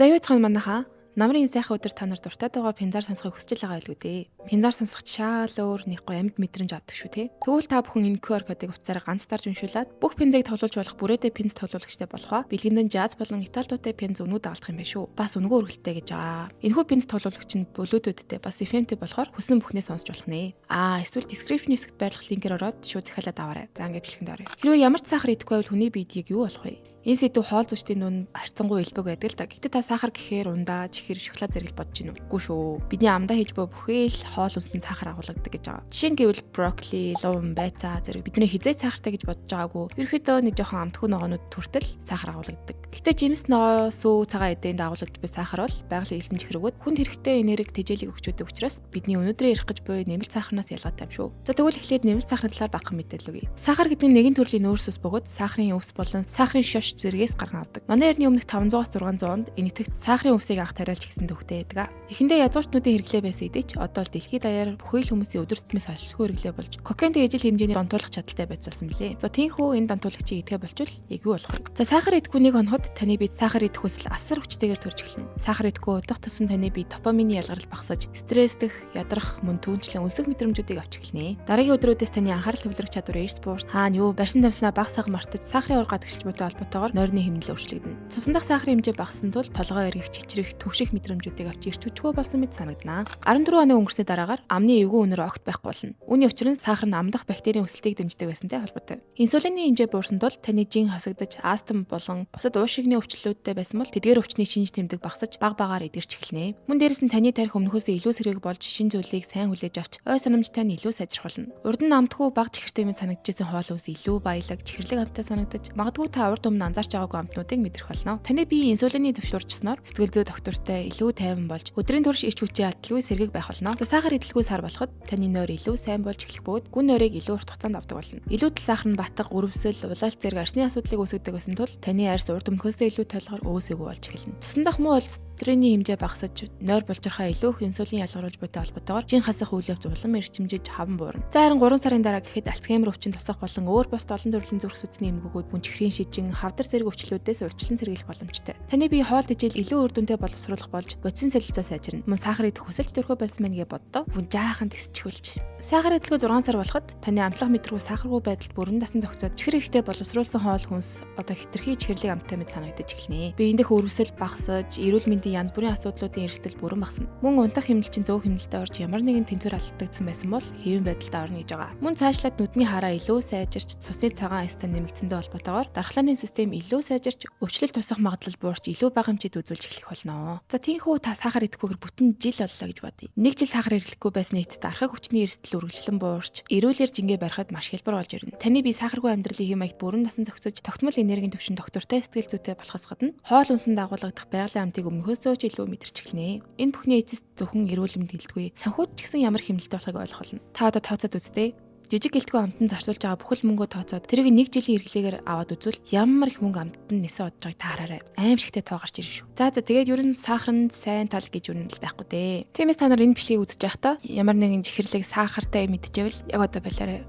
За юу цаана манайхаа намрын сайхан өдөр та нар дуртай байгаа пензар сонсохыг хүсэж байгаа байлгүй дээ. Пензар сонсох шал өөр нэг гоё амьд мэдрэмж авдаг шүү те. Тэгвэл та бүхэн энэ QR кодыг утсаараа ганц дарж уншуулад бүх пензийг тоглуулж болох бүрээдээ пенз тоглуулагчтай болох ба бэлгэндэн жаз болон итал дуутай пенз өнүүд дагалдах юм байна шүү. Бас өнгөө өргөлтэй гэж байгаа. Энэхүү пенз тоглуулагч нь Bluetooth-тэй бас FM-тэй болохоор хүссэн бүхнээ сонсож болох нэ. Эсвэл description хэсэгт байрлах линкээр ороод шууд захиалаад аваарай. За ингээд бичлэгэнд оръё. Хэрвээ ямар ч сахар идэхгүй байвал хүний биедийг юу болох вэ? Энэ сэдв хоол зүйчдийн дунд харьцангуй илбэг байдаг л да. Гэхдээ та сахар гэхээр ундаа, чихэр, шоколад зэрэг бодож гин үгүй шүү. Бидний амдаа хийж буй бүхэл хоол хүнсэн сахар агуулгадаг гэж байгаа. Жишээ нь гэвэл брокколи, луван, байцаа зэрэг бидний хизээ сахартай гэж бодож байгаагүй. Ерөнхийдөө нэг жоохон амтгүй ногоонууд хүртэл сахар агуулгадаг. Гэхдээ жимс ногоо, сүү, цагаан эдэнд агуулгаж буй сахар бол байгалийн элсэн чихрэгүүд хүнд хэрэгтэй энерги тэжээлийг өгч өгдөг учраас бидний өнөөдрөө ярих гэж буй нэмэлт сахарнаас ялгаатай юм шүү. За тэгвэл эхлээд нэмэлт сахарын талаар багахан мэдээлэл өгье. Сахар гэдэг нь нэгэн төрлийн нөөцс бөгөөд сахарын өвс болон сахарын шош зэрэгээс гарган авдаг. Манай эртний өмнөх 500-аас 600 онд энэтхэгт сахарын өвсийг анх тариалж гисэн төвхтэй байдаг. Эхэндээ язгуурчнуудын хэрэглээ байсан хэдий ч одоо л дэлхийд даяар бүхэл хүмүүсийн өдөр тутмын салшгүй хэрэглээ болж кокаинтэй ижил хэмжээний донтуулах чадaltaй байцаалсан билээ. За тийхүү энэ донтуулагчийг идэхэ болчвол эвгүй болох юм. За сахар идэхгүй нэг хоноход таны биед сахар идэх хүсэл асар хүчтэйгээр төрж эхэлнэ. Сахар идэхгүй удах тусам таны биед допамины ялгарл багасаж стресстэх, ядрах, мөн түүнчлэн өнсөх мэдрэмжүүдийг авч эхэлнэ. Дараагийн өдрүүдээс таны анхаарал төвлөрөх чадвар эрс хаана юу барьсан давснаа баг саг мартаж сахарын ургаа тагшилж буйтай холбоотойгоор нойрны хэмнэл өөрчлөгдөнө. Цусан дах сахарын хэмжээ багассан тул толгой эргэх, чичрэх, төвших мэдрэмжүүдийг авч ирч хүчгүй болсон мэт санагдана. 14 хоног өнгөрсний дараагаар амны эвгүй үнэр огт байхгүй болно. Үүний учир нь сахар нь амдах бактерийн өсөлтийг дэмждэг байсантай холбоотой. Инсулины хэмжээ буурсан тул таны жин хасагдаж, астм болон бусад уушигны өвчлөлттэй байсан бол тэдгээр өвчний шинж тэмдэг багасаж баг багаар эдгэрч эхэлнэ. Мөн дээрэс нь таны тарих өмнөхөөсөө илүү сэргийг болж шин зүйлийг сайн хүлээж авч ой санамжтай нь илүү сайжрах болно. Урд нь амтгүй баг чихэртэй мэд санагдчихсэн хоол хүнс илүү баялаг, чихэрлэг амттай санагдаж, магадгүй та урд өмнө анзаарч байгаагүй амтнуудыг мэдрэх болно. Таны биеийн инсулины төвшил урьдчилсноор сэтгэл зүй доктортой илүү тайван болж өдрийн турш ич хүчээ алдалгүй сэргийг байх болно. Сахар идэлгүй сар болоход таны нойр илүү сайн болж эхлэх бөгөөд гүн нойрыг илүү урт хугацаанд авдаг болно. Илүүдэл сахар нь батга, өрөвсөл, улаалт зэрэг арсны асуудлыг үүсгэдэг байсан тул таны арьс урд өмнөхөөсөө илүү тойлохоор өөсөөгөө болж эхэлнэ. Тусан дах муу стресний хэмжээ багасаж нойр булжирхаа илүү их инсулин ялгаруулж буйтай холбоотойгоор жин хасах үйл явц улам эрчимжиж хаван буурна. За харин 3 сарын дараа гэхэд Альцгеймер өвчин тусах болон өөр бус олон төрлийн зүрх судасны эмгэгүүд мөн чихрийн шижин, хавдар зэрэг өвчлөлүүдээс урьдчилан сэргийлэх боломжтой. Таны бие хоол тэжээл илүү үр дүнтэй боловсруулах болж бодисын солилцоо сайжирна. Мөн сахар идэх хүсэлж төрхөө байсан мэн гэж боддоо. Бүн жаахан тэсчихүүлж. Сахар идэлгүй 6 сар болоход таны амтлах мэдрэгүү сахаргүй байдалд бүрэн дасан зохицоод чихэр ихтэй боловсруулсан хоол хүнс одоо хитрхи чихэрлэг амттай мэд санагдаж эхэлнэ. Биеиндээ өрөвсөл багасаж, эрүүл мэндийн янз бүрийн асуудлуудын эрсдэл бүрэн багасна. Мөн унтах хэмнэлчин зөв хэмнэлтэд орж ямар нэгэн тэнцвэр алдагдсан байсан бол хэвэн байдалд орно гэж байгаа. Мөн цаашлаад нүдний хараа илүү сайжирч, цусны цагаан эстэн нэмэгдсэндээ холбоотойгоор дархлааны систем илүү сайжирч, өвчлөлт тусах магадлал буурч илүү бага хэмжээд үзүүлж эхлэх болно. За тийхүү та сахар идэхгүйгээр бүтэн жил боллоо гэж бодъё. Нэг жил сахар ирэхгүй байсны эцэст архаг хүчний эрсдэл үргэлжлэн буурч, эрүүлэр жингээ барихад маш хялбар болж ирнэ. Таны бие сахаргүй амьдралын хэм маягт бүрэн насан зохицож, тогтмол энергийн төвшин доктортой сэтгэл зүйтэй болохоос гадна хоол хүнсэнд дагуулгадах байгалийн амтыг өмнөхөөсөө ч илүү мэдэрч эхэлнэ. Энэ бүхний эцэст зөвхөн эрүүл мэнд хэлдэггүй, санхүүд ч гэсэн ямар хэмнэлтэй болохыг ойлгох болно. Та одоо тооцоод үзтээ. Жижиг гэлтгүй амтанд зарцуулж байгаа бүхэл мөнгөө тооцоод тэрийг нэг жилийн хэрэглээгээр аваад үзвэл ямар их мөнгө амтанд нисээ одж байгааг таараарай. Аимшигтэй тоо гарч ирнэ шүү. За тэгээд ер нь сахар нь сайн тал гэж юу нь л байхгүй дээ. Тиймээс та нар энэ бичлэгийг үзэж байхдаа ямар нэгэн чихэрлэг сахартай мэдчихвэл яг одоо балиарай.